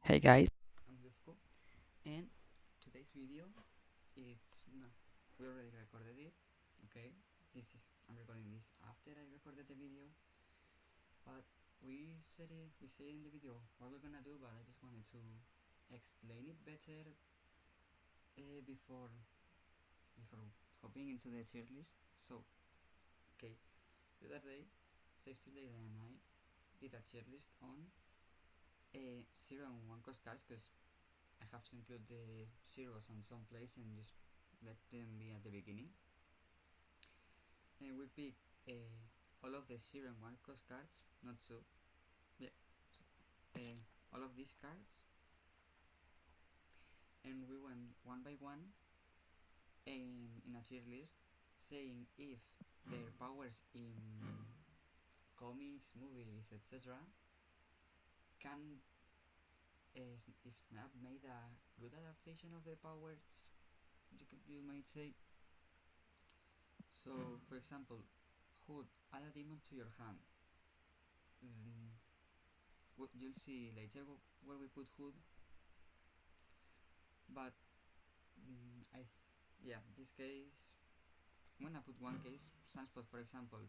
Hey guys, I'm Lufko, and today's video is no, we already recorded it. Okay, I'm recording this after I recorded the video, but we said in the video what we're gonna do, but I just wanted to explain it better before hopping into the tier list. So, okay, the other day, SafetyBlade and I did a tier list on 0 and 1 cost cards because I have to include the zeros on some place and just let them be at the beginning. And we pick all of the 0 and 1 cost cards, not so, yeah, so, all of these cards, and we went one by one in a tier list saying if their powers in comics, movies, etc. can, if Snap made a good adaptation of the powers, you might say. So, for example, Hood, add a demon to your hand. Mm, you'll see later where we put Hood, but yeah, this case, I'm gonna put one case, Sunspot for example.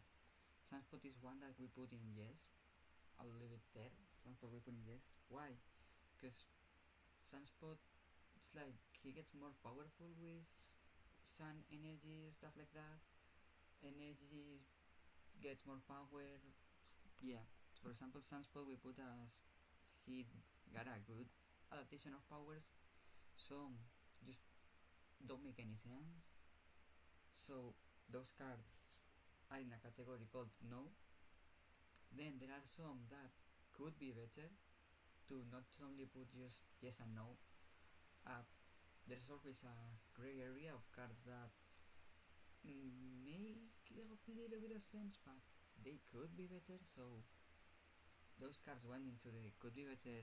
Sunspot is one that we put in yes. I'll leave it there. Sunspot we put in yes. Why? Because Sunspot, it's like he gets more powerful with sun energy, stuff like that. Energy gets more power. Yeah. For example, Sunspot we put as he got a good adaptation of powers. Some just don't make any sense. So those cards are in a category called no. Then there are some that could be better to not only put just yes and no. There's always a gray area of cards that make a little bit of sense, but they could be better. So those cards went into the could be better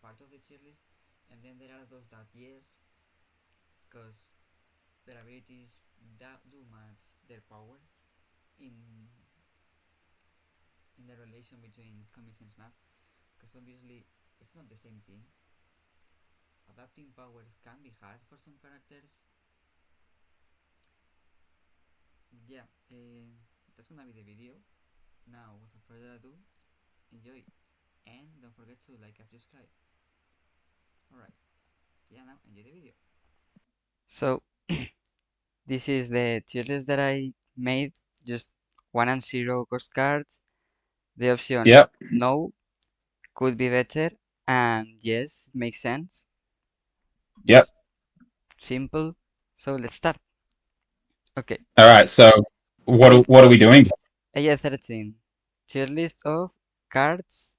part of the tier list. And then there are those that yes, because their abilities that do match their powers in the relation between comics and Snap, because obviously it's not the same thing. Adapting powers can be hard for some characters. Yeah, that's gonna be the video. Now, without further ado, enjoy and don't forget to like and subscribe. Alright, yeah, now enjoy the video. So, this is the tier list that I made, just 1 and 0 cost cards. The option Yep. no could be better, and yes, it makes sense. Yep. Just simple. So let's start. Okay. All right. So AF, what are we doing? AF13. Tier list of cards.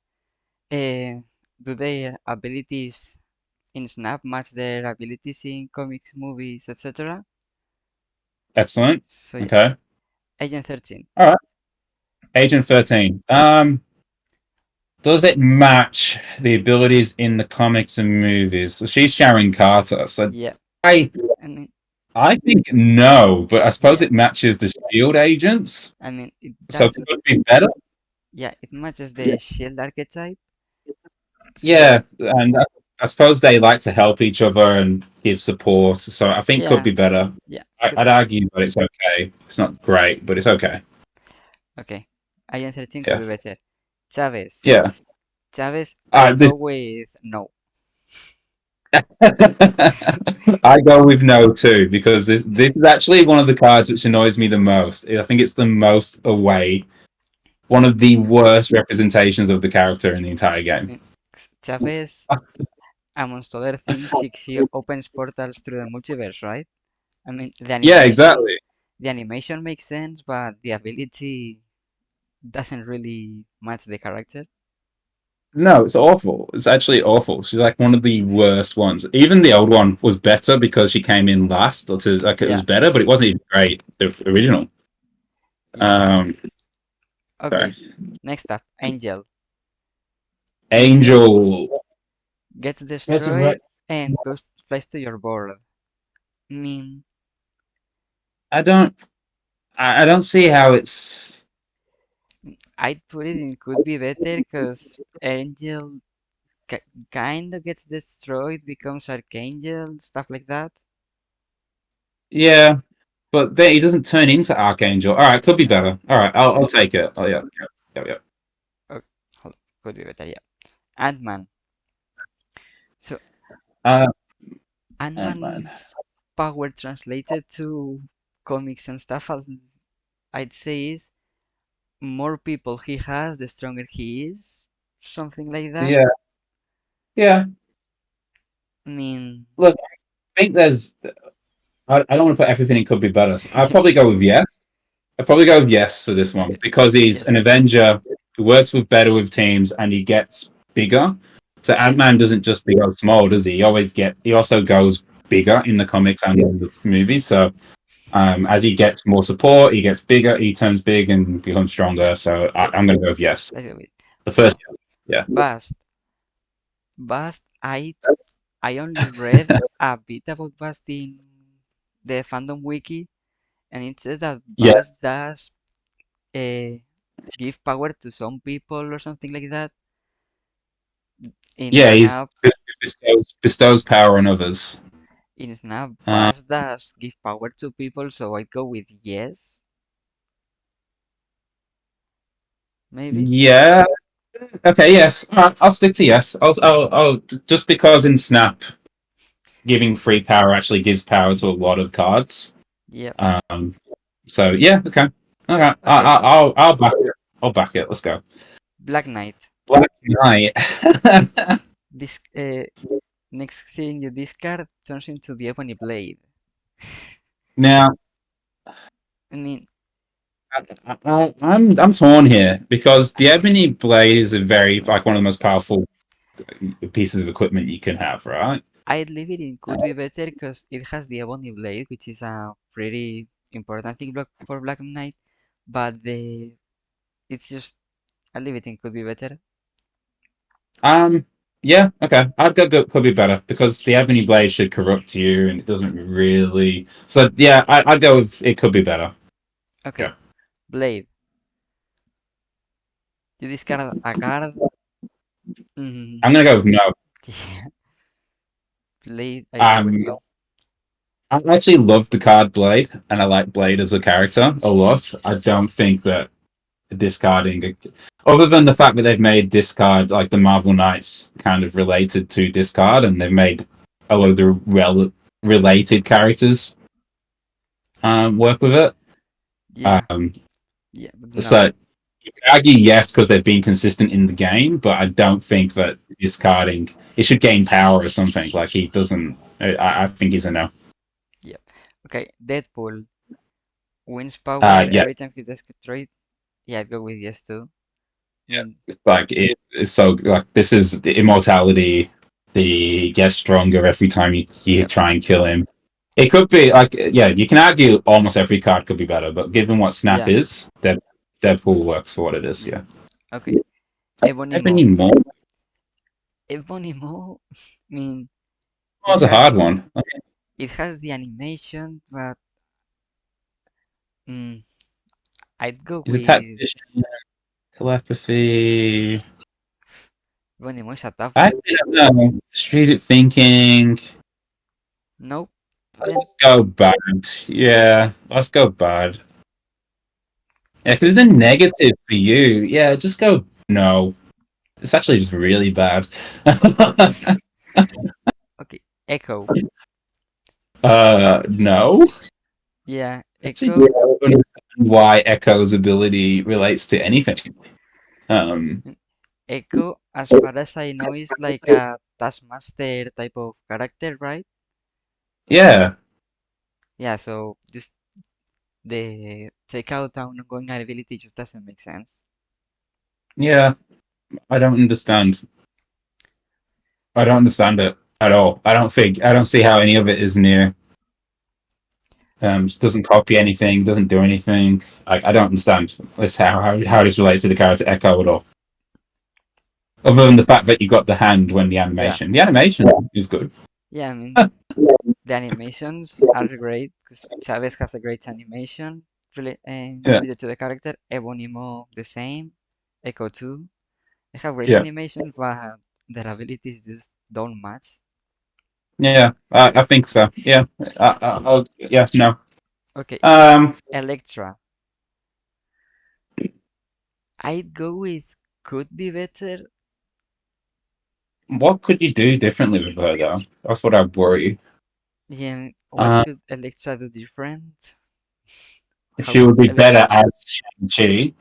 Do their abilities in Snap match their abilities in comics, movies, etc.? Excellent. So yeah, Okay. Agent 13. All right. Agent 13. Does it match the abilities in the comics and movies? So she's Sharon Carter. So Yeah, I I mean, I think no, but I suppose yeah, it matches the Shield agents. I mean it So does. it could be better. Yeah, it matches the shield archetype. Yeah, So and I suppose they like to help each other and give support. So I think could yeah, be better. yeah, I'd argue that it's okay. It's not great, but it's okay. okay. Agent 13 could Yeah. be better. Chavez. Yeah. Chavez, I Uh, go with no. I go with no too because this is actually one of the cards which annoys me the most. I think it's the most away, one of the worst representations of the character in the entire I game. mean, Chavez, amongst other things, he opens portals through the multiverse, right? I mean, Yeah, exactly. the animation makes sense, but the ability doesn't really match the character. No, it's awful. It's actually awful. She's like one of the worst ones. Even the old one was better because she came in last. Like it Yeah, was better, but it wasn't even great. The original. yeah. Um, Okay, sorry. next up, Angel. Angel Angel. gets That's destroyed right. and goes flies to your board. I mean, I don't. I don't see how I'd put it in could be better because Angel. kind of gets destroyed, becomes Archangel, stuff like that. Yeah, but then he doesn't turn into Archangel. All right, could be better. All right, I'll take it. Oh yeah, yeah. Oh, could be better, yeah. Ant-Man. So Uh, man. Ant-Man's power translated to comics and stuff, I'd say is more people he has, the stronger he is. Something like that. Yeah, yeah. I mean, Look, I think there's. I don't want to put everything in could be better. So I'd probably go with yes. I'd probably go with yes for this one yes, because he's yes, an Avenger who works with better with teams and he gets bigger. So Ant yes, Man doesn't just become small, does he? He also goes bigger in the comics and in the movies. So as he gets more support, he gets bigger, he turns big and becomes stronger. So okay, I'm going to go with yes. let's go with The first, now. yeah, Bast. Bast, I only read a bit about Bast in the fandom wiki, and it says that yeah, Bast does uh, give power to some people or something like that. In yeah. He's Snap, bestows power on others. Uh, Bast does give power to people, so I'd go with yes, maybe. yeah. Okay. Yes. All right, I'll stick to yes. I'll just because in Snap giving free power actually gives power to a lot of cards. Yep. Um, so yeah, okay, all right. Okay. I'll back it. I'll back it. Let's go. Black Knight. Black Knight. This next thing you discard turns into the Ebony Blade. Now, I mean, I'm torn here because the Ebony Blade is a very like one of the most powerful pieces of equipment you can have, right? I'd leave it in could be better because it has the Ebony Blade, which is a pretty important thing for Black Knight. But it's just I'll leave it in could be better. Um, yeah, okay. Could be better because the Ebony Blade should corrupt you, and it doesn't really. So yeah, I'd go with it. Could be better. Okay, Yeah, Blade. You discard a card. Mm, I'm gonna go with no. yeah, Blade. I go with Um, no. I actually love the card Blade, and I like Blade as a character a lot. I don't think that discarding, other than the fact that they've made discard like the Marvel Knights kind of related to discard, and they've made a lot of the related characters work with it. Yeah, Um, yeah, but so no. you can argue yes because they've been consistent in the game, but I don't think that discarding it should gain power or something. Like he doesn't. I think he's a no. Yeah. Okay, Deadpool wins power Yeah, every time he does destroyed. Yeah, I'd go with yes too. I mean, like it's so like this is the immortality. The gets stronger every time you yep, try and kill him. It could be like yeah, you can argue almost every card could be better, but given what Snap yeah, is, Deadpool works for what it is. yeah. Yeah, Okay, Ebony Ebony Maw Mo, I mean, it was a hard has one. it has the animation, but mm, I'd go Is it tactician, with telepathy? Ebony Mo is a tough I one. don't know. Strategic thinking. Nope. Then Let's go bad. Yeah, let's go bad. Yeah, okay, because it's a negative for you. Yeah, just go no. It's actually just really bad. okay, Echo. No. Yeah, Actually, Echo. don't understand why Echo's ability relates to anything. Um, Echo, as far as I know, is like a Taskmaster type of character, right? yeah, Yeah, so just the take out an ongoing ability just doesn't make sense. yeah. I don't understand. I don't understand it at all. I don't see how any of it is near. Just doesn't copy anything. Doesn't do anything. I don't understand. This how this relates to the character Echo at all. Other than the fact that you got the hand when Yeah, the animation is good. yeah, I mean, the animations are great because Chavez has a great animation Yeah, related to the character. Ebonimo the same. Echo too. They have great yeah. animations, but their abilities just don't match. Yeah, I think so. Yeah, yeah, no. Okay, Um, Electra. I'd go with could be better. what could you do differently with her though? That's what I worry. Yeah, what Uh, could Electra do different? How she would could be better Electra? as Shang-Chi.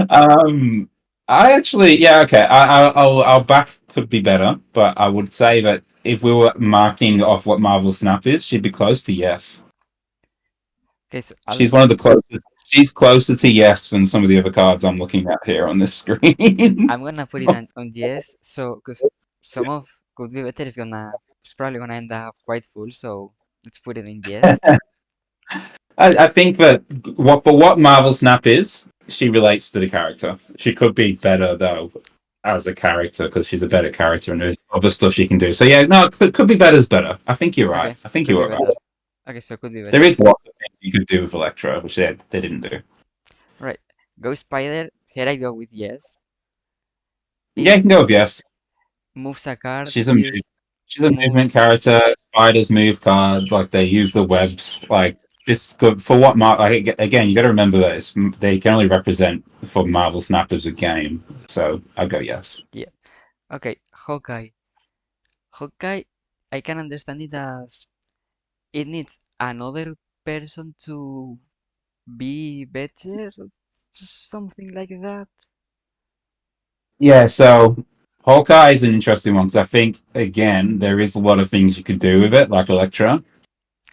Um, I actually, yeah, okay. I'll back could be better, but I would say that if we were marking off what Marvel Snap is, she'd be close to yes. Okay, so She's one of also the closest. She's closer to yes than some of the other cards I'm looking at here on this screen. I'm gonna put it on yes. So because some of could be better is it's probably gonna end up quite full. So let's put it in yes. I think that what Marvel Snap is, she relates to the character. She could be better though as a character because she's a Yeah. better character and there's other stuff she can do. So yeah, no, could be better is better. I think you're right. Okay, I think could you be were right. better. Okay, so could be There better. is lots of things you could do with Electra, which they didn't do. Right. Go Spider. Here I go with yes. Yeah, you It can go with yes. moves a card. She's a Just she's a movement moves. character. Spiders move cards like they use the webs. Like this good for what Like again, you got to remember that they can only represent for Marvel Snap as a game. So I go yes. Yeah. Okay. Hawkeye. Hawkeye. I can understand it as it needs another person to be better, something like that. Yeah. So Hawkeye is an interesting one because I think again there is a lot of things you could do with it, like Elektra,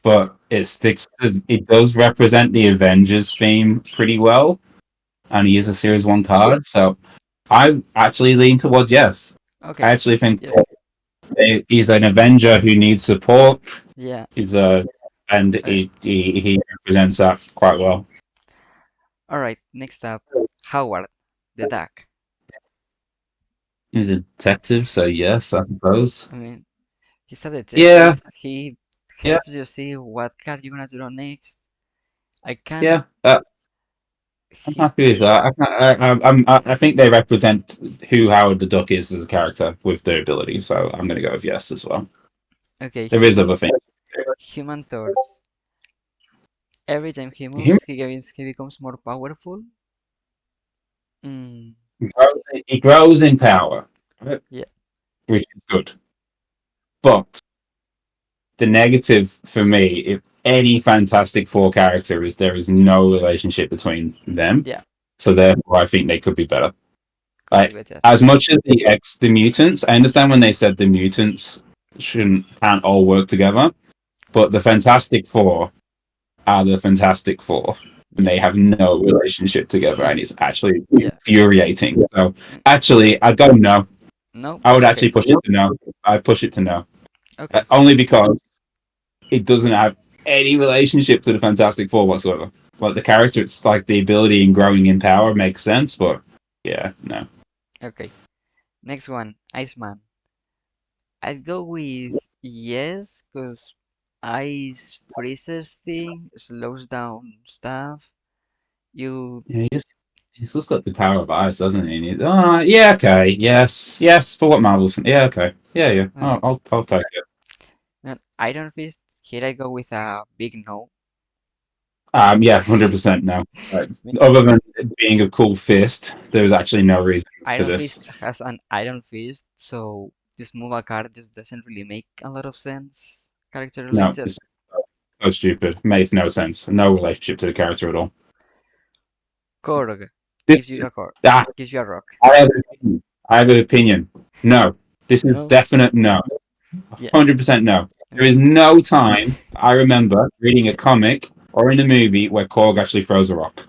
but it does represent the Avengers theme pretty well, and he is a Series One card. So I actually lean towards yes. I Okay. actually think Yes. he's an Avenger who needs support. Yeah. He's a and Okay. he represents that quite well. All right. Next up, Howard, the duck. He's a detective, so yes, I suppose. I mean, he's a Yeah, detective. He yeah, helps you see what card you're gonna draw next. I can. yeah. I'm He. happy with that. I think they represent who Howard the Duck is as a character with their ability, so I'm going to go with yes as well. Okay. There is other things. Human Torch. Every time he He moves, he becomes more powerful. Mm, he grows in power, right? yeah. Which is good. But the negative for me, if any Fantastic Four character is there is no relationship between them, Yeah. so therefore I think they could be better. Could be Like better. as much as the mutants, I understand when they said the mutants can't all work together, but the Fantastic Four are the Fantastic Four, and Yeah. they have no relationship together, and it's actually Yeah. infuriating. So Mm, actually, I'd go no. no. I would Okay. actually push it to no. I'd push it to no, Okay. only because it doesn't have any relationship to the Fantastic Four whatsoever. Like the character, it's like the ability and growing in power makes sense, but yeah, no. Okay. Next one, Iceman. I'd go with yes, because ice freezes thing, slows down stuff. You, Yeah, he's just got the power of ice, doesn't he? Yeah, okay, yes, for what Marvel's, yeah, okay, yeah. uh, I'll take it. Iron Fist. Here I go with a big no. Yeah, 100% no. I mean, Other than it being a cool fist, there's actually no reason for Iron this. Fist has an Iron Fist, so just move a card just doesn't really make a lot of sense, character No, related. it's so stupid. Makes no sense. No relationship to the character at all. Korg This, gives you a card, ah, gives you a rock. I have an opinion. I have an opinion. No, this is No, definite no. yeah, 100% no. I There mean, is no time I remember reading a comic or in a movie where Korg actually throws a rock.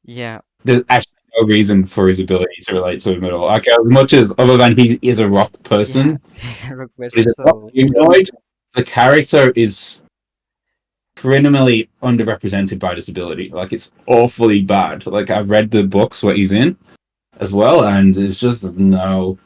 yeah, There's actually no reason for his ability to relate to him at all. Like, as much as, other than he is a rock yeah, person, he's a rock but he's person, a rock so humanoid, the character is criminally underrepresented by disability. Like, it's awfully bad. Like, I've read the books where he's in as well, and it's just no.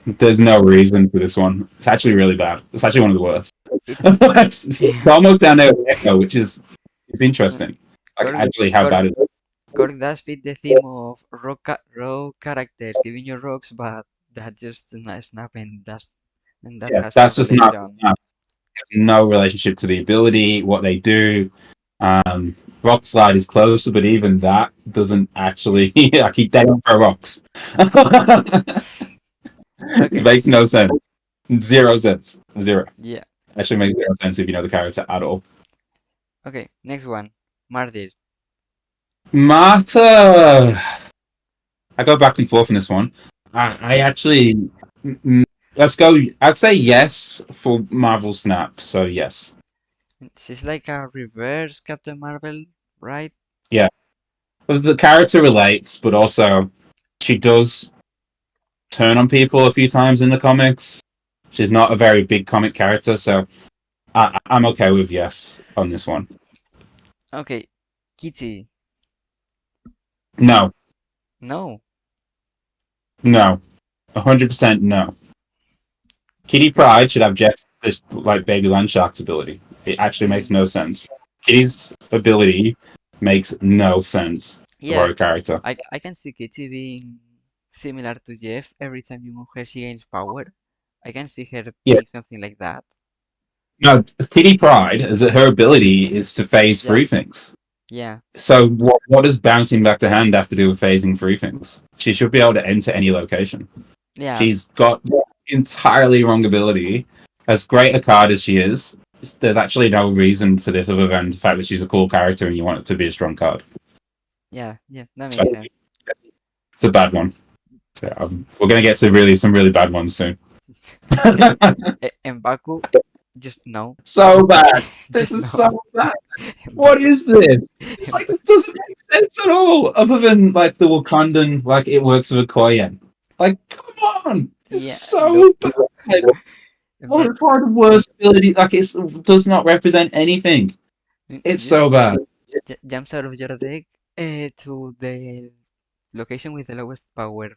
There's no reason for this one. It's actually really bad. It's actually one of the worst. it's It's almost down there with Echo, which is it's interesting. Like Korg, actually how Korg, bad it is. Cork does fit the theme of raw characters giving you rocks, but that just snap and that Yeah, has no that's just not relation. no relationship to the ability, what they do. Rock slide is closer, but even that doesn't actually. Like he dead on for rocks. It Okay, makes no sense. Zero sense. Zero. yeah. Actually makes zero sense if you know the character at all. Okay, next one. Martyr. Marta. I go back and forth in this one. I actually. Let's go. I'd say yes for Marvel Snap. So yes. She's like a reverse Captain Marvel, right? Yeah. Because the character relates, but also she does turn on people a few times in the comics. She's not a very big comic character, so I'm okay with yes on this one. Okay, Kitty. No, No. no, 100% no. Kitty Okay. Pryde should have Jeff this like Baby Landshark's ability. It actually makes Mm, no sense. Kitty's ability makes no sense for yeah, a character. I can see Kitty being similar to Jeff. Every time you move her, she gains power. I can see her Yeah, being something like that. no, Kitty Pryde is that her ability is to phase Yeah, through things. yeah, So what does bouncing back to hand have to do with phasing through things? She should be able to enter any location. yeah, She's got entirely wrong ability. As great a card as she is, there's actually no reason for this other than the fact that she's a cool character and you want it to be a strong card. yeah, yeah. That So makes sense. it's a bad one. So, we're gonna get to some really bad ones soon. Okay, M'Baku, just no, So bad. This just is no. so bad. What M'Baku, is this? It's like M'Baku, this doesn't make sense at all. Other than like the Wakandan, like it works with a Koyan. Like, come on, it's yeah. Look, so bad. What M'Baku, is one of the worst abilities? Like it does not represent anything. It's just so bad. jumps out of your deck to the location with the lowest power.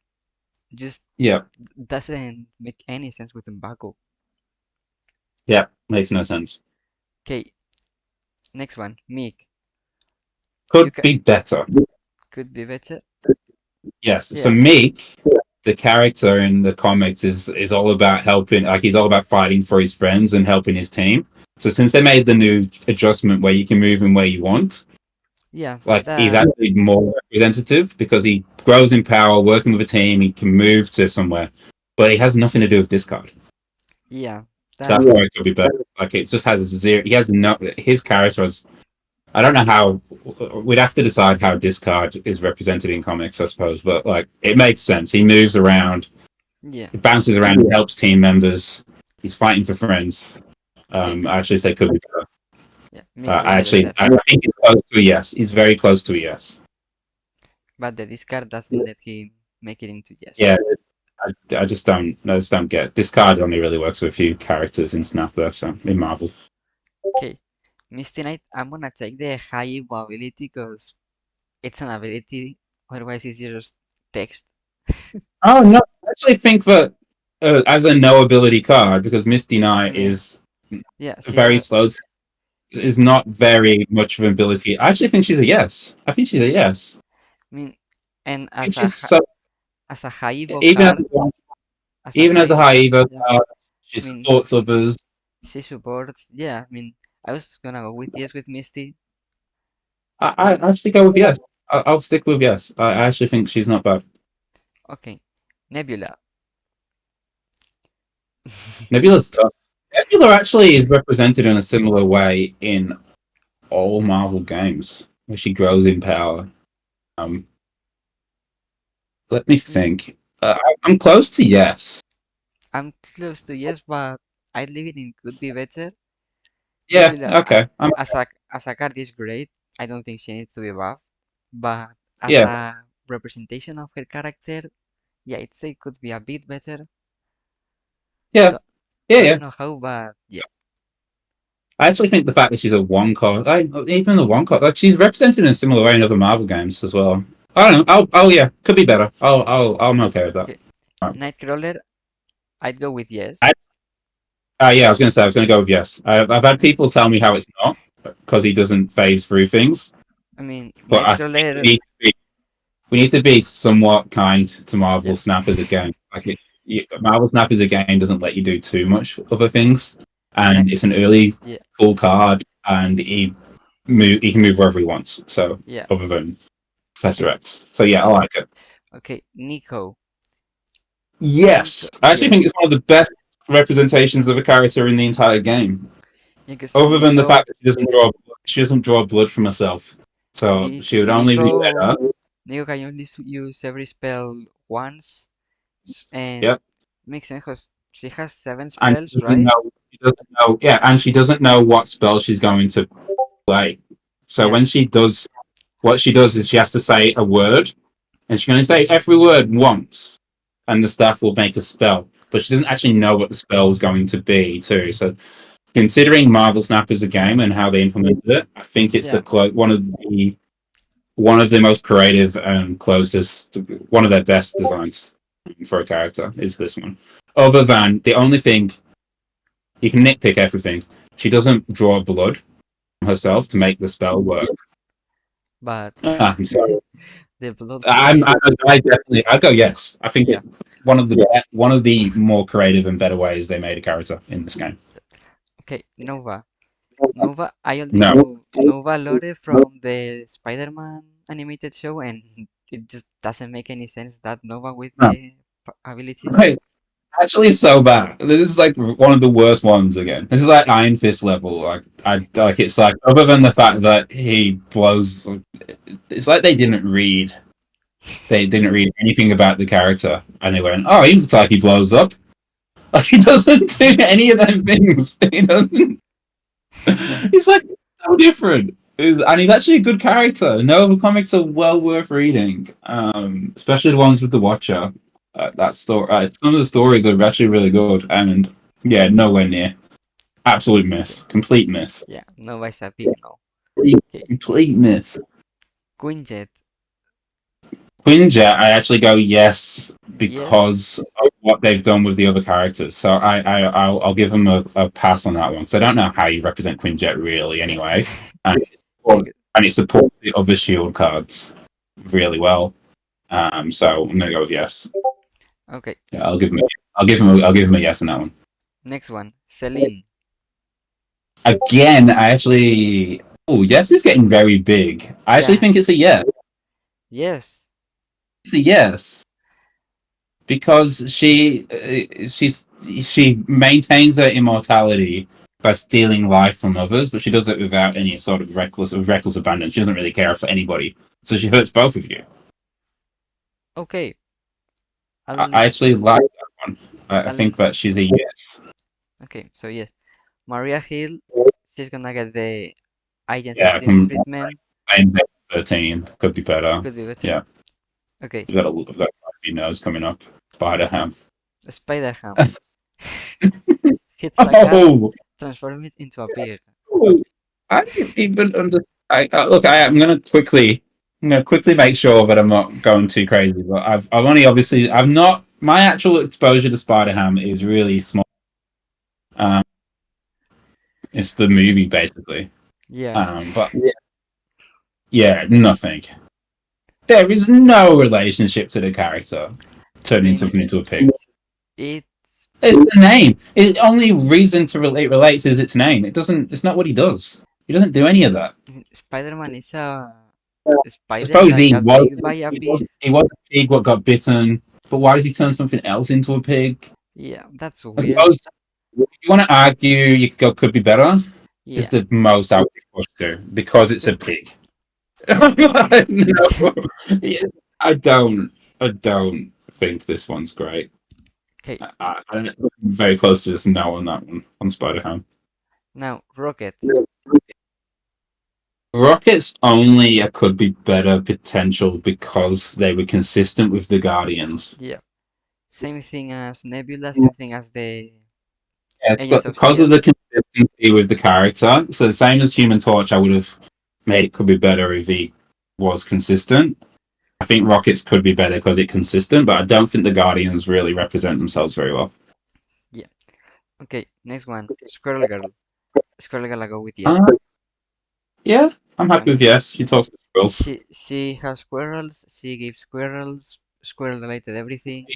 Just Yeah, doesn't make any sense with M'Baku. yeah, makes no sense. Okay, next one, Meek. You Could ca be better. could be better. Yes. So Yeah, Meek, the character in the comics, is all about helping. Like he's all about fighting for his friends and helping his team. So since they made the new adjustment where you can move him where you want, yeah, like he's that, actually more representative because he grows in power, working with a team. He can move to somewhere, but he has nothing to do with discard. yeah, So that, that's why it could be better. Like it just has zero. He has no. His character has. I don't know how. We'd have to decide how discard is represented in comics, I suppose. But like, it makes sense. He moves around. yeah. He bounces around. He helps team members. He's fighting for friends. Okay, I actually say could be better. yeah, Meek could I be actually, better, I think he's close to a yes. He's very close to a yes. but the discard doesn't let him make it into yes. Yeah, I just don't. I just don't get discard. Only really works with a few characters in Snap, though. So in Marvel. Okay, Misty Knight, I'm gonna take the high Evo ability because it's an ability, otherwise it's just text. Oh no, I actually think that as a no ability card, because Misty I Knight mean, is yeah, very slow, she, is not very much of an ability. I actually think she's a yes. I think she's a yes. I mean, and I think she's so as a high Evo even card, as a even as high a Evo high card, Evo yeah. card, she I mean, supports others. she supports, yeah, I mean, I was gonna go with yes with Misty. I actually go with yes. I'll stick with yes. I actually think she's not bad. Okay, Nebula. Nebula's tough. Nebula actually is represented in a similar way in all Marvel games, where she grows in power. Um, Let me Mm, think. I'm close to yes. I'm close to yes, but I'd leave it in could be better. Yeah. Nebula, Okay. as a card is great. I don't think she needs to be buffed, but as Yeah. a representation of her character, yeah, I'd say could be a bit better. Yeah. Don't, Yeah. don't Yeah. know how, but yeah. I actually think the fact that she's a one cost, even the one cost, like she's represented in a similar way in other Marvel games as well. I don't know. Yeah, could be better. I'm okay with that. Okay, All right. Nightcrawler, I'd go with yes. Yeah, I was going to say I was going to go with yes. I've had Mm, people tell me how it's not because he doesn't phase through things. I mean, But I think Nightcrawler. we need to be somewhat kind to Yeah, Marvel Snap as a game. Marvel Snap as a game doesn't let you do too much other things, Night. and it's an early Yeah, full card, and he can move wherever he wants. So yeah. other than Professor Okay, X, so yeah, I like it. okay. Nico. Nico. Yes, I actually think Yes. it's one of the best representations of a character in the entire game. Yeah, because Other than the Nico, fact that she doesn't draw blood from herself, so she would only be Nico, better. Nico can only use every spell once, and Yep, makes sense 'cause she has seven and spells, right? she doesn't know. Yeah, and she doesn't know what spell she's going to play. So Yeah, when she does, what she does is she has to say a word, and she's going to say every word once, and the staff will make a spell. But she doesn't actually know what the spell is going to be, too. So considering Marvel Snap as a game and how they implemented it, I think it's yeah, one of the most creative and closest, one of their best designs for a character is this one. Other than the only thing you can nitpick everything, she doesn't draw blood herself to make the spell work. but So the blood point. I definitely I go yes. I think Yeah. it one of the more creative and better ways they made a character in this game. Okay, Nova. Nova, I only No, know Nova Lore from the Spider-Man animated show, and it just doesn't make any sense that Nova with no. the ability. Right. Actually, it's so bad. This is like one of the worst ones again. This is like Iron Fist level. Like I like it's like other than the fact that he blows, it's like they didn't read anything about the character, and they went, "Oh, he looks like he blows up." Like he doesn't do any of them things. He doesn't. He's like so different. And he's actually a good character. No, the comics are well worth reading, especially the ones with the Watcher. That story, some of the stories are actually really good, and yeah, nowhere near. Absolute miss, complete miss, Yeah, Nova is a big no. Okay, complete miss. Quinjet. Quinjet, I actually go yes because Yes. of what they've done with the other characters. So I'll give them a pass on that one because I don't know how you represent Quinjet really Yeah. anyway, and Yeah. it supports the other Shield cards really well. So I'm gonna go with yes. Okay. Yeah, I'll give him a yes on that one. Next one. Celine. Again, I actually oh yes is getting very big. I actually Yeah. think it's a yes. Yes. It's a yes because she maintains her immortality by stealing life from others, but she does it without any sort of reckless abandon. She doesn't really care for anybody, so she hurts both of you. Okay. I I'll. actually like that one. I I'll. think that she's a yes. Okay. So yes, Maria Hill. She's gonna get the Agent Yeah, 13 from treatment. 13 could be better. Could be better. Yeah, Okay. we've got a few nose coming up. Spider Ham. Spider-Ham. Hits a cat, Oh, transform it into a pig. I didn't even understand. Look, I'm gonna quickly make sure that I'm not going too crazy. But I've only obviously, I've not. My actual exposure to Spider Ham is really small. Um, it's the movie basically. Yeah. But yeah, nothing. There is no relationship to the character I turning mean, something into a pig. it's It's the name. The only reason to relate relates is its name. It doesn't. It's not what he does. He doesn't do any of that. Spider-Man is a I spider suppose that got bit by a pig. he was a pig what got bitten, but why does he turn something else into a pig? Yeah, that's I weird. suppose if you want to argue you could go could be better, is Yeah, the most I would push to because it's okay. a pig. Yeah. No. Yeah, I don't think this one's great. Okay, I'm very close to just no on that one on Spider Ham. now Rocket. Rockets only could be better potential because they were consistent with the Guardians. Yeah, same thing as Nebula, same thing as the Yeah, Agents but of because of Shield. the consistency with the character, so the same as Human Torch, I would have made it could be better if he was consistent. I think Rockets could be better because it's consistent, but I don't think the Guardians really represent themselves very well. Yeah. Okay, next one. Squirrel Girl. Squirrel Girl, I go with yes. Uh, yeah, I'm I happy with mean, yes. She talks to squirrels. she has squirrels. She gives squirrels squirrel related everything.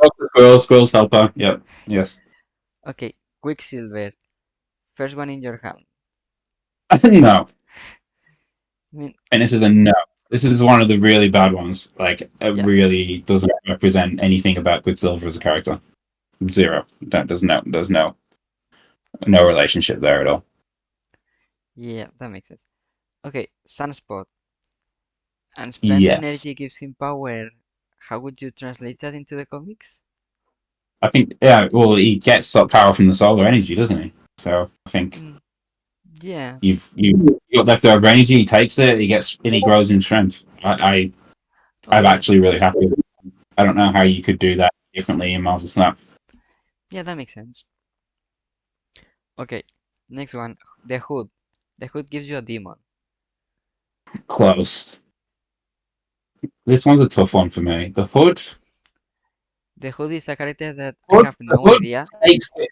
Talks to squirrels. Squirrels help her. Yep. Yes. Okay, Quicksilver, first one in your hand. I think no. I mean, And this is a no. This is one of the really bad ones. Like, it yeah, really doesn't represent anything about Quicksilver as a character. Zero. There's no relationship there at all. yeah, that makes sense. Okay, Sunspot, unspent Yes. energy gives him power. How would you translate that into the comics? I think, yeah, well, he gets power from the solar energy, doesn't he? So I think Mm, yeah, you've got leftover energy. He takes it. He gets and he grows in strength. I'm okay, actually really happy. I don't know how you could do that differently in Marvel Snap. yeah, that makes sense. Okay, next one, the Hood. The Hood gives you a demon. Close. This one's a tough one for me. The Hood. The Hood is a character that I Hood have the no Hood idea. takes it.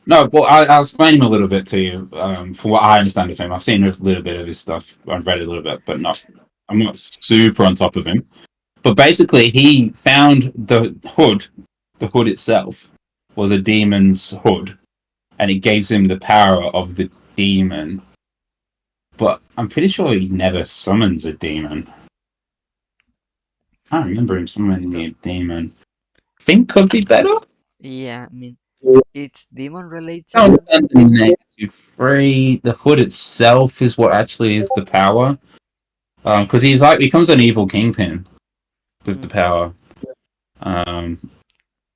No, but I'll explain him a little bit to you. From what I understand of him, I've seen a little bit of his stuff. I've read a little bit, but not. I'm not super on top of him. But basically, he found the hood. The hood itself was a demon's hood, and it gives him the power of the demon. But I'm pretty sure he never summons a demon. I don't remember him summoning So, a demon. Think could be better. yeah, I mean, it's demon I don't related. understand the negative three. The hood itself is what actually is the power. Because he's like becomes an evil kingpin with the Mm, power. Um,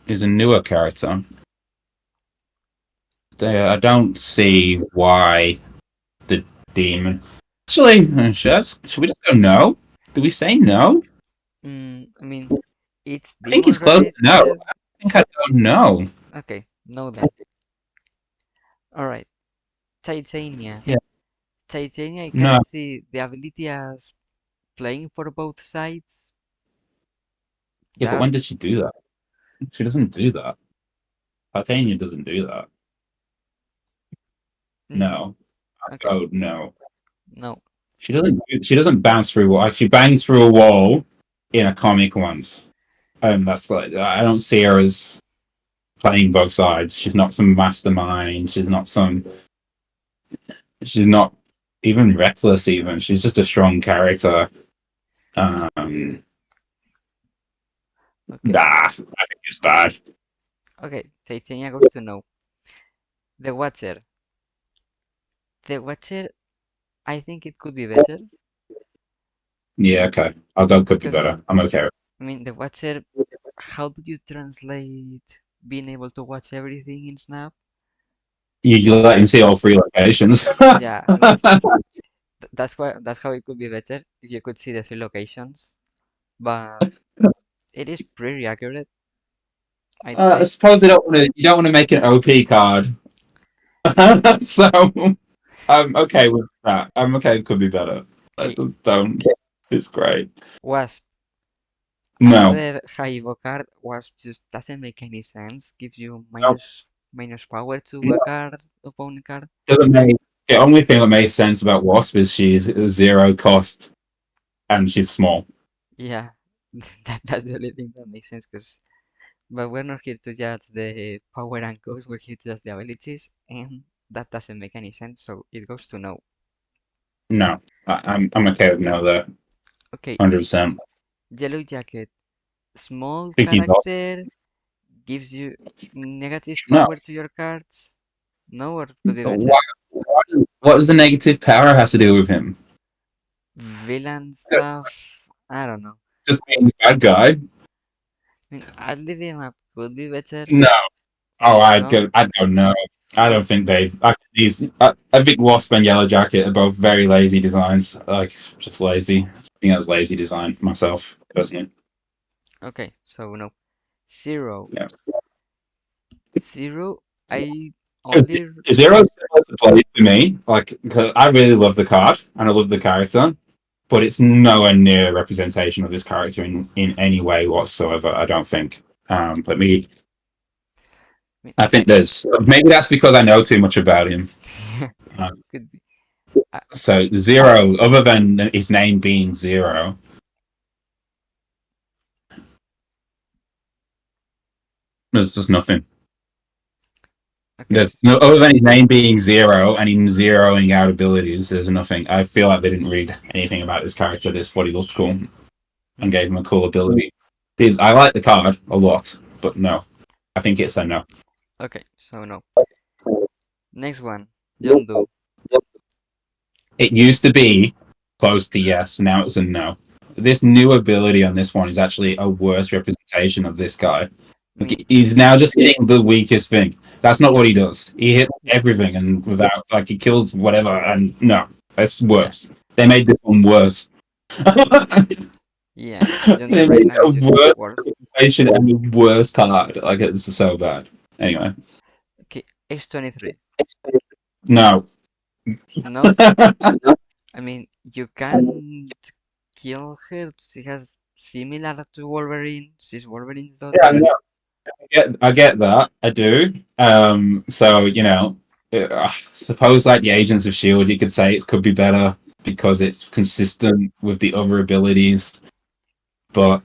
he's a newer character. I don't see why the demon. Actually, should we just go no? Do we say no? I mean, it's I think demon he's close to no. related. I think I don't know. Okay, no then. Alright, Titania. Yeah, Titania, I can no. see the ability as playing for both sides. Yeah, but That, when did she do that? She doesn't do that. Titania doesn't do that. mm, No. okay, Oh no. no. She doesn't. She doesn't bounce through. Like she bangs through a wall in a comic once. That's like I don't see her as playing both sides. She's not some mastermind. She's not some. She's not even reckless. Even she's just a strong character. Um, Okay, I think it's bad. okay, Titania goes to no. The Watcher. The Watcher, I think it could be better. Yeah, okay. I'll go. Could be Because, better. I'm okay. I mean, the Watcher, how do you translate being able to watch everything in Snap? You let him see all three locations. Yeah, I mean, that's how it could be better if you could see the three locations. But it is pretty accurate, I'd I say. suppose they don't want to. You don't want to make an OP card, so I'm okay with that. I'm okay. It could be better. I Okay, just don't. It's great. Wasp. No, Another high evo card. Wasp just doesn't make any sense. Gives you no, minus power to a no. card, opponent card. Doesn't make the only thing that makes sense about Wasp is she's zero cost and she's small. Yeah, that's the only thing that makes sense. Cause, but we're not here to judge the power and cost. We're here to judge the abilities, and that doesn't make any sense. So it goes to no. No, I'm okay with no there, Okay, 100%. Yellow Jacket. Small Think he's awesome. character gives you negative No, power to your cards. No, or could be better. why, what does the negative power have to do with him? Villain stuff. I don't know. Just being a bad guy? I mean, I'd leave him up. Could be better. No. Oh, No. I don't know. I don't No. think they. I think Wasp and Yellow Jacket are both very lazy designs. Like just lazy. I think that was lazy design myself personally. Okay, so no. Zero. Yeah. Zero. I only. Zero similar to play for me. Like 'cause I really love the card and I love the character, but it's nowhere near a representation of this character in any way whatsoever. I don't think. Let me. I mean, I think there's maybe that's because I know too much about him. yeah, Uh, could be. I, So Zero, other than his name being Zero, there's just nothing. okay, There's no other than his name being Zero and him zeroing out abilities. There's nothing. I feel like they didn't read anything about this character. This thought he looked cool and gave him a cool ability. I like the card a lot, but no, I think it's a no. okay. So no. Next one, John Doe. It used to be close to yes. Now it's a no. This new ability on this one is actually a worse representation of this guy. I mean, He's now just hitting the weakest thing. That's not what he does. He hits yeah, everything and without like he kills whatever. And no, that's yeah, worse. They made this one worse. yeah. John Doe They right made now a is just worse worse. representation and a worse card. Like it's so bad. Anyway, Okay, H23. no. No, I mean you can't kill her. She has similar to Wolverine. She's Wolverine's Yeah, daughter. no. I get that. I do. So suppose like the Agents of Shield, you could say it could be better because it's consistent with the other abilities. But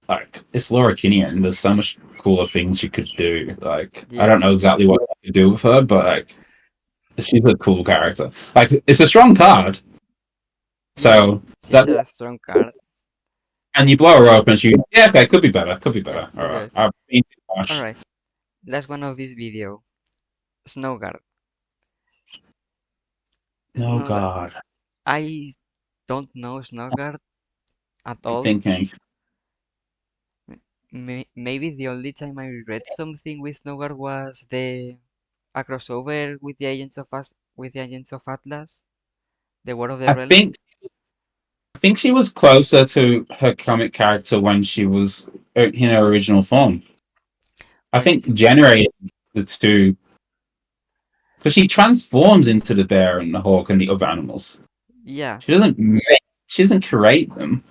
like, it's Laura Kinney, and there's so much cooler things you could do. Like, I Yeah, don't know exactly what you could do with her, but like, she's a cool character. Like, it's a strong card. yeah. So She's that, a strong card. and you blow her up, and she, yeah, okay, could be better. Could be Yeah, better. All let's right. go. I've been too harsh. Alright, last one of this video. Snowguard. No, Snowguard. God. I don't know Snowguard at I'm all. thinking. Maybe the only time I read something with Snowguard was a crossover with the Agents of Atlas, the War of the I Realms. think I think she was closer to her comic character when she was in her original form. I When think she, generating the two because she transforms into the bear and the hawk and the other animals. yeah, She doesn't make, she doesn't create them.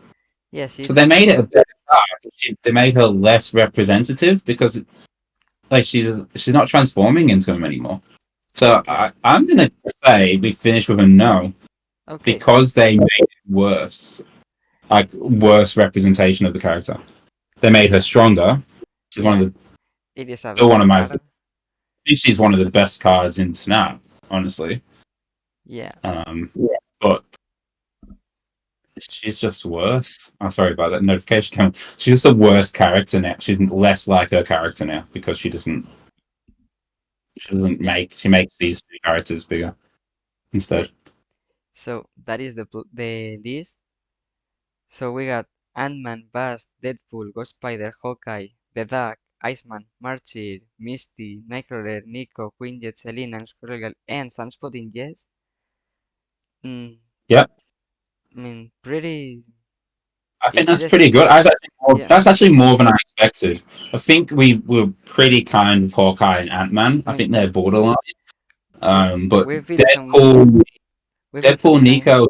yeah, So she's they not. made it a better card. They made her less representative because like she's not transforming into them anymore. So Yeah, I'm gonna say we finish with a no okay, because they made it worse, like worse representation of the character. They made her yeah, stronger. She's one yeah. of the It is a still one better of my. I card. think she's one of the best cards in Snap, honestly. Yeah, But she's just worse. I'm sorry about that notification. She's just a worse character now. She's less like her character now because she doesn't. She doesn't yeah. make. She makes these two characters bigger Okay, instead. so that is the list. So we got Ant-Man, Wasp, Deadpool, Ghost Spider, Hawkeye, The Duck, Iceman, Marchir, Misty, Nightcrawler, Nico, Quinjet, Selena, and Squirrel Girl, and Sunspot in Yes. Mm, Yep, I mean, pretty. I think Is it that's a, pretty good. yeah, That's actually more than I expected. I think we were pretty kind with Hawkeye and Ant Man. I I mean, think they're borderline. we But we've been Deadpool, we've been some Deadpool, kind. Nico.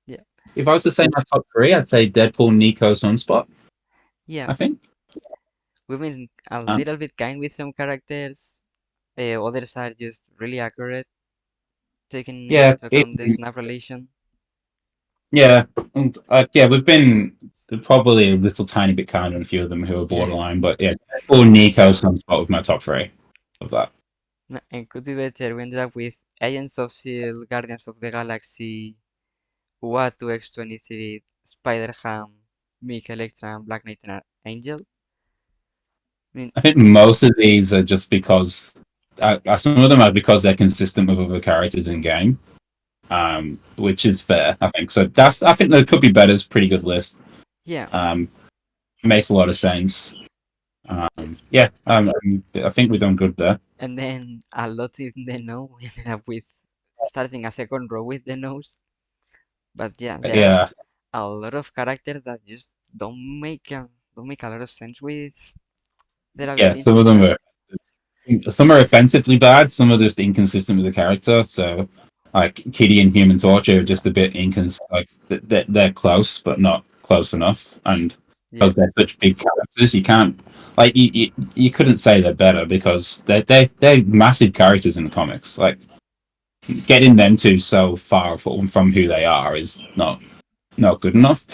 Yeah, If I was to say my top three, I'd say Deadpool, Nico, Sunspot. yeah, I think. we've been a Um, little bit kind with some characters. Others are just really accurate, taking yeah, into account the snap relation. yeah, and yeah, we've been probably a little tiny bit kind on a few of them who are Yeah, borderline, but yeah, Deadpool, Nico, Sunspot was my top three of that. and could be better. We ended up with Agents of S.H.I.E.L.D., Guardians of the Galaxy, Uatu X-23, Spider-Ham, Mick, Electra, and Black Knight and Angel. I mean, I think most of these are just because some of them are because they're consistent with other characters in game, which is fair. I think so. I think there could be better. It's a pretty good list. yeah, Um, makes a lot of sense. yeah. Yeah, I think we've done good there. And then a lot in the no, we ended up with starting a second row with the nose. But yeah, there are Yeah, a lot of characters that just don't make a lot of sense with their yeah. abilities and stuff. Some are offensively bad. Some are just inconsistent with the character. So, like Kitty and Human Torch are just a bit like they're close but not close enough, and Yeah, because they're such big characters, you can't like you couldn't say they're better because they're massive characters in the comics. Like getting them two so far from who they are is not good enough.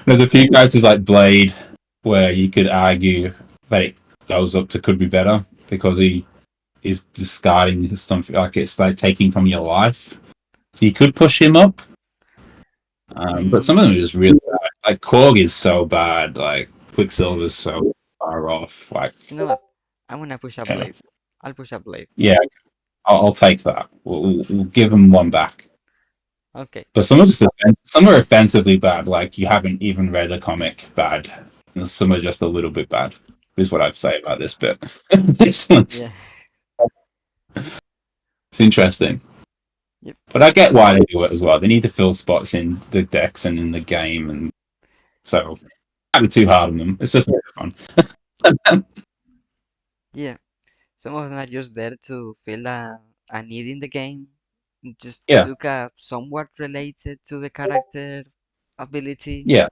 There's a few characters like Blade where you could argue that it goes up to could be better because he is discarding something like it's like taking from your life. So you could push him up, but some of them are just really bad. Like Korg is so bad. Like Quicksilver's so far off. Like You know what? I'm gonna push a yeah, Blade. I'll push a Blade. yeah I'll take that. We'll give him one back. Okay. But some are just some are offensively bad. Like you haven't even read a comic bad. And some are just a little bit bad. Is what I'd say about this bit. Yeah. It's interesting. Yep. But I get why they do it as well. They need to fill spots in the decks and in the game, and so can't be too hard on them. It's just fun. Yeah. Some of them are just there to fill a need in the game. Just Yeah, took a somewhat related to the character ability. yeah,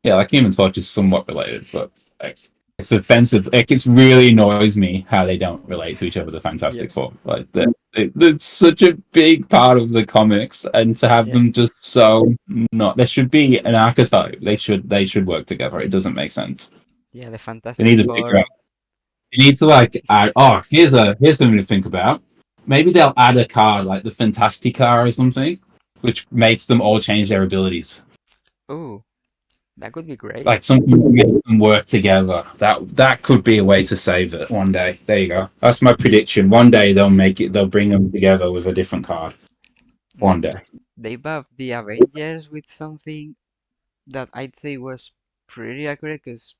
yeah. Like Human Torch is somewhat related, but like it's offensive. Like it really annoys me how they don't relate to each other. The Yeah. Fantastic Four, like they're such a big part of the comics, and to have Yeah. them just so not. There should be an archetype. They should work together. It doesn't make sense. Yeah, the They need Fantastic to figure out. Four. You need to like add. Oh, here's something to think about. Maybe they'll add a card like the Fantastica or something, which makes them all change their abilities. Oh, that could be great. Like something that makes them work together. That could be a way to save it one day. There you go. That's my prediction. One day they'll make it. They'll bring them together with a different card. One Man, day. they buffed the Avengers with something that I'd say was pretty accurate because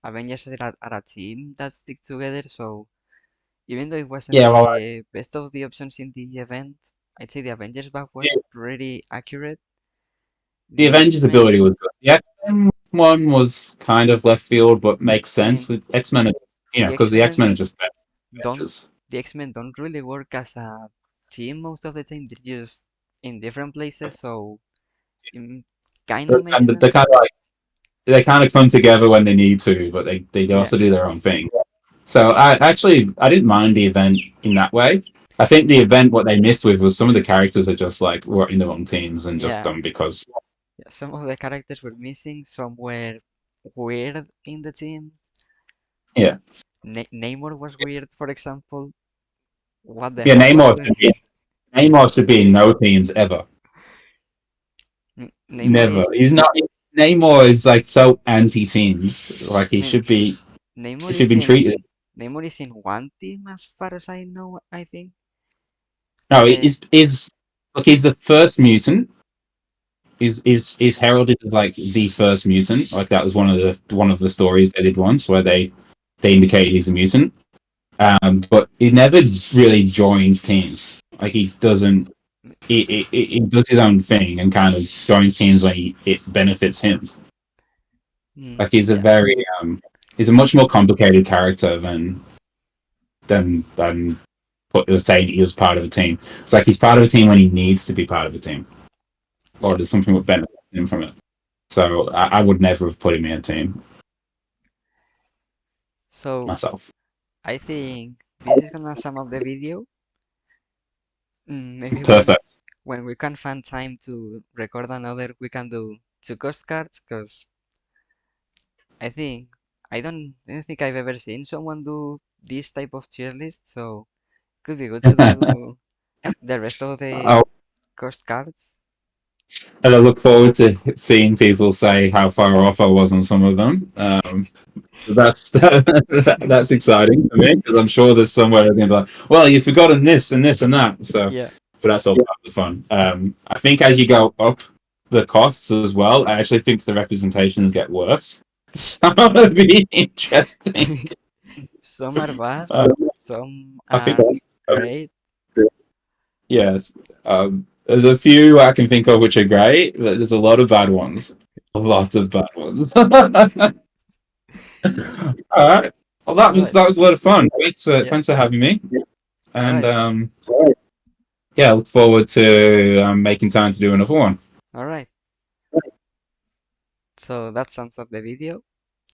Avengers are a team that stick together. So even though it wasn't Yeah. Well, the best of the options in the event, I'd say the Avengers buff was pretty accurate. the The Avengers X-Men, ability was good. The X-Men one was kind of left field, but makes I sense. mean, With X-Men, the because the X-Men are X-Men just better don't Avengers. the X-Men don't really work as a team most of the time. They're just in different places, so it kind of makes And they sense. kind of like they kind of come together when they need to, but they Yeah, also do their own thing. So I didn't mind the event in that way. I think the event what they missed with was some of the characters are just like were in the wrong teams and just yeah, done because yeah. Some of the characters were missing. Some were weird in the team. yeah Namor was weird, for example. What the yeah hell was going? Namor should be in no teams ever. Namor Never. is He's not. Namor is like so anti teams. Like I he mean should be. He Namor should is be treated. in one team as far as I know, I think. No, Uh, is look. He's the first mutant. Is heralded as like the first mutant. Like that was one of the stories they did once where they indicated he's a mutant. But he never really joins teams. Like he doesn't. He does his own thing and kind of joins teams when it benefits him. Like he's a yeah, very he's a much more complicated character than saying he was part of a team. It's like he's part of a team when he needs to be part of a team, or yeah. there's something that benefits him from it. So I would never have put him in a team So myself. I think this is gonna sum up the video. Maybe Perfect. when we can find time to record another, we can do two cost cards because I think I don't think I've ever seen someone do this type of tier list. So could be good to do the rest of the Oh, cost cards. and I look forward to seeing people say how far off I was on some of them. That's that's exciting for me because I'm sure there's somewhere they're going to be like, well, you've forgotten this and this and that. So, Yeah, but that's all part of the fun. I think as you go up the costs as well, I actually think the representations get worse. So it'll be interesting. some are Uh, bust, some I think, are great. yes, there's a few I can think of which are great, but there's a lot of bad ones. A lot of bad ones. All right. Well, that All was right, that was a lot of fun. Thanks for yeah, thanks for having me. all And right, yeah, I look forward to making time to do another one. all right. So that sums up the video.